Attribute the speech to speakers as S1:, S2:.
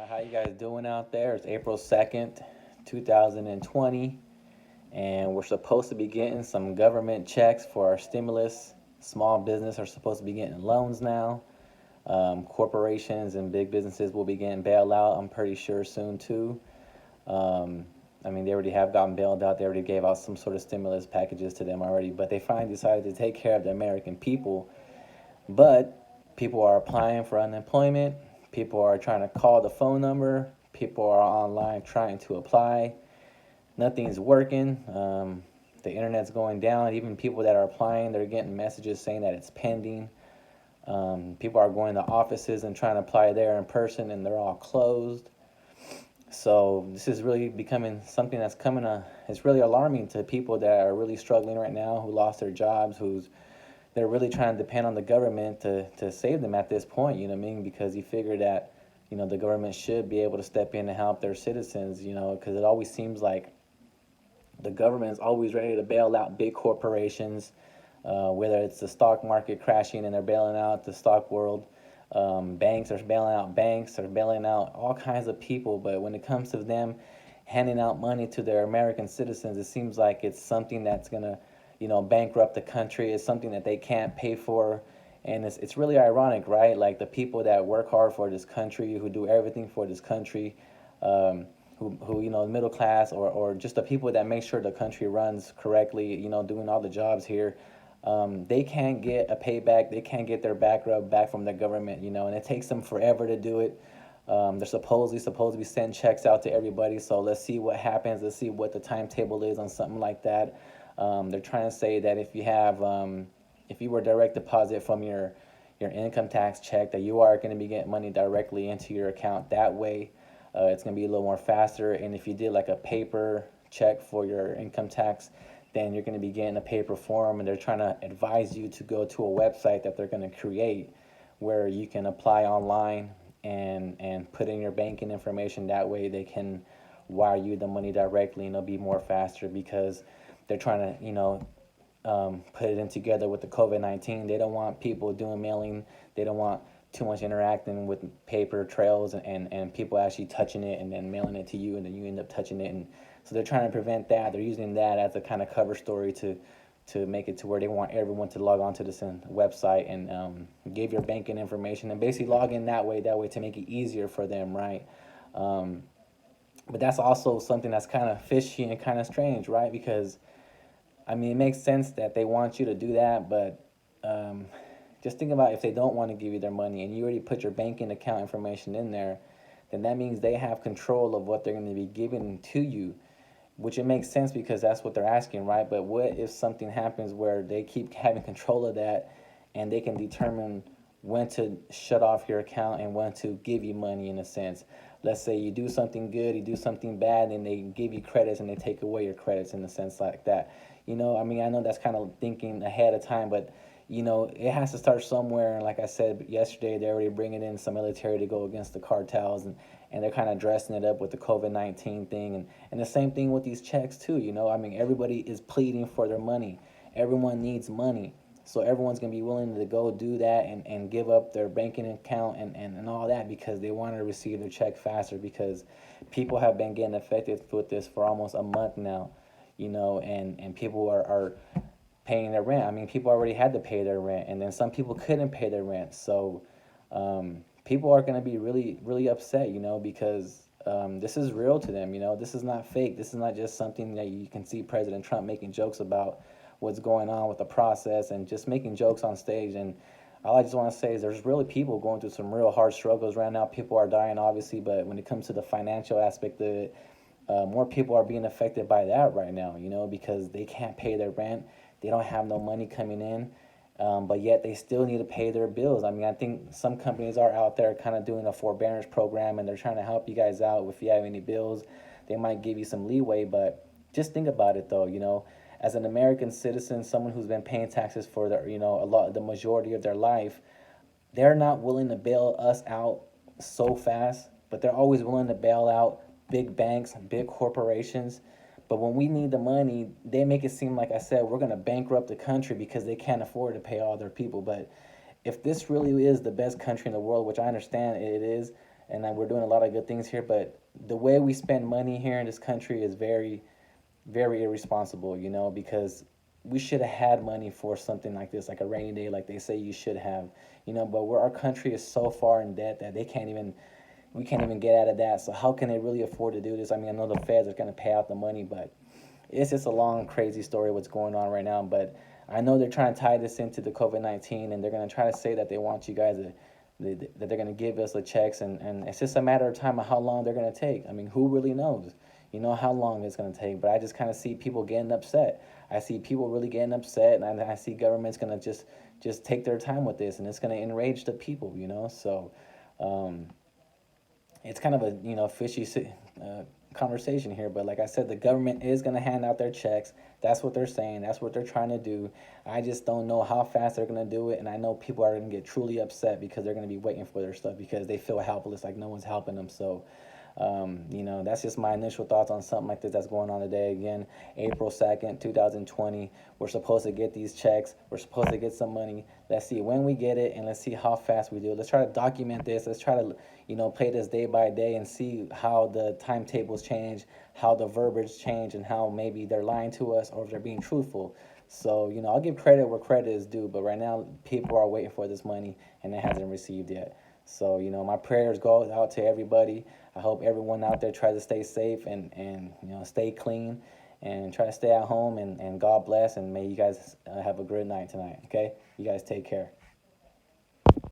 S1: How you guys doing out there? It's April 2nd, 2020, and we're supposed to be getting some government checks for our stimulus. Small business are supposed to be getting loans now. Corporations and big businesses will be getting bailed out, I'm pretty sure, soon too. Um, they already have gotten bailed out. They already gave out some sort of stimulus packages to them already, but they finally decided to take care of the American people. But people are applying for unemployment. People are trying to call the phone number. People are online trying to apply. Nothing's working. The internet's going down. Even people that are applying, they're getting messages saying that it's pending. People are going to offices and trying to apply there in person, and they're all closed. So this is really becoming something that's coming. It's really alarming to people that are really struggling right now, who lost their jobs, who's they're really trying to depend on the government to save them at this point, you know what I mean? Because you figure that, the government should be able to step in and help their citizens, because it always seems like the government is always ready to bail out big corporations, whether it's the stock market crashing and they're bailing out the stock world. Banks are bailing out banks, they're bailing out all kinds of people. But when it comes to them handing out money to their American citizens, it seems like it's something that's going to bankrupt the country. It's something that they can't pay for. And it's really ironic, right? Like the people that work hard for this country, who do everything for this country, who middle class, or just the people that make sure the country runs correctly, doing all the jobs here, they can't get a payback. They can't get their back rub back from the government, and it takes them forever to do it. They're supposedly supposed to be sending checks out to everybody. So let's see what happens. Let's see what the timetable is on something like that. They're trying to say that if you were direct deposit from your income tax check, that you are going to be getting money directly into your account that way. It's going to be a little more faster. And if you did like a paper check for your income tax, then you're going to be getting a paper form, and they're trying to advise you to go to a website that they're going to create where you can apply online and put in your banking information. That way they can wire you the money directly, and it'll be more faster, because they're trying to put it in together with the COVID-19. They don't want people doing mailing. They don't want too much interacting with paper trails, and people actually touching it and then mailing it to you, and then you end up touching it. And so they're trying to prevent that. They're using that as a kind of cover story to make it to where they want everyone to log on to this website and give your banking information and basically log in that way to make it easier for them, right? Um, but that's also something that's kind of fishy and kind of strange, right? Because it makes sense that they want you to do that, but just think about if they don't want to give you their money and you already put your banking account information in there, then that means they have control of what they're going to be giving to you, which it makes sense because that's what they're asking, right? But what if something happens where they keep having control of that, and they can determine when to shut off your account and when to give you money, in a sense? Let's say you do something good, you do something bad, and they give you credits and they take away your credits, in a sense like that. I know that's kind of thinking ahead of time, but it has to start somewhere. And like I said yesterday, they're already bringing in some military to go against the cartels, and they're kind of dressing it up with the COVID-19 thing. And the same thing with these checks too. Everybody is pleading for their money. Everyone needs money. So everyone's going to be willing to go do that and give up their banking account and all that, because they want to receive their check faster, because people have been getting affected with this for almost a month now, and people are paying their rent. People already had to pay their rent, and then some people couldn't pay their rent. So people are going to be really, really upset, because this is real to them. This is not fake. This is not just something that you can see President Trump making jokes about what's going on with the process and just making jokes on stage. And all I just want to say is there's really people going through some real hard struggles right now. People are dying, obviously, but when it comes to the financial aspect of it, more people are being affected by that right now, because they can't pay their rent. They don't have no money coming in, but yet they still need to pay their bills. I think some companies are out there kind of doing a forbearance program, and they're trying to help you guys out. If you have any bills, they might give you some leeway. But just think about it, though, as an American citizen, someone who's been paying taxes for the majority of their life, they're not willing to bail us out so fast, but they're always willing to bail out big banks, big corporations. But when we need the money, they make it seem like I said, we're going to bankrupt the country because they can't afford to pay all their people. But if this really is the best country in the world, which I understand it is, and we're doing a lot of good things here. But the way we spend money here in this country is very, very irresponsible, because we should have had money for something like this, like a rainy day, like they say you should have, but where our country is so far in debt that we can't even get out of that. So how can they really afford to do this? I mean, I know the feds are going to pay out the money, but it's just a long, crazy story what's going on right now. But I know they're trying to tie this into the COVID-19, and they're going to try to say that they want you guys to, that they're going to give us the checks, and it's just a matter of time of how long they're going to take. I mean, who really knows? How long it's going to take. But I just kind of see people getting upset. I see people really getting upset, and I see government's going to just take their time with this, and it's going to enrage the people. So it's kind of a fishy conversation here, but like I said, the government is going to hand out their checks. That's what they're saying. That's what they're trying to do. I just don't know how fast they're going to do it, and I know people are going to get truly upset because they're going to be waiting for their stuff because they feel helpless, like no one's helping them. So that's just my initial thoughts on something like this that's going on today. Again, April 2nd, 2020. We're supposed to get these checks. We're supposed to get some money. Let's see when we get it, and let's see how fast we do it. Let's try to document this. Let's try to, play this day by day and see how the timetables change, how the verbiage change, and how maybe they're lying to us or if they're being truthful. So, I'll give credit where credit is due, but right now people are waiting for this money and it hasn't received yet. So, my prayers go out to everybody. I hope everyone out there tries to stay safe and stay clean and try to stay at home, and God bless, and may you guys have a good night tonight, okay? You guys take care.